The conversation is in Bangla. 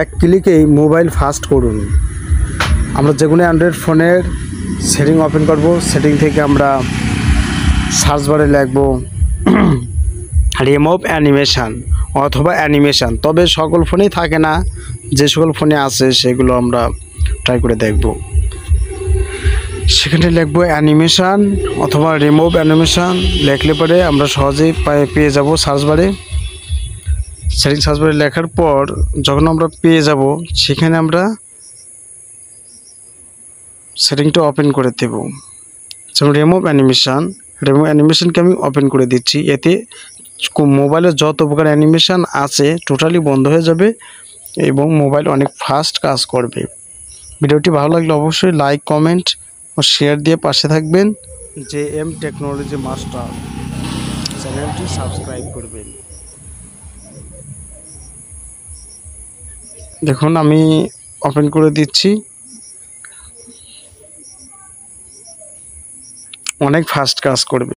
এক ক্লিকেই মোবাইল ফাস্ট করুন। আমরা যে কোনো অ্যান্ড্রয়েড ফোনের সেটিং ওপেন করব। সেটিং থেকে আমরা সার্চ বারে লিখব রিমুভ অ্যানিমেশন অথবা অ্যানিমেশন। তবে সকল ফোনেই থাকে না, যে সকল ফোনে আছে সেগুলো আমরা ট্রাই করে দেখব। সেখানে লিখব অ্যানিমেশন অথবা রিমুভ অ্যানিমেশন। লিখলে পরে আমরা সহজেই পেয়ে যাব সার্চ বারে। সেটিং সার্চ বারে লেখার পর যখন আমরা পেয়ে যাব, সেখানে আমরা সেটিংটা ওপেন করে দেব। যেমন রিমুভ অ্যানিমেশনকে আমি ওপেন করে দিচ্ছি। এতে মোবাইলে যত প্রকার অ্যানিমেশন আছে টোটালি বন্ধ হয়ে যাবে এবং মোবাইল অনেক ফাস্ট কাজ করবে। ভিডিওটি ভালো লাগলে অবশ্যই লাইক, কমেন্ট ও শেয়ার দিয়ে পাশে থাকবেন। JM টেকনোলজি মাস্টার চ্যানেলটি সাবস্ক্রাইব করবেন। দেখুন আমি ওপেন করে দিচ্ছি, অনেক ফাস্ট কাজ করবে।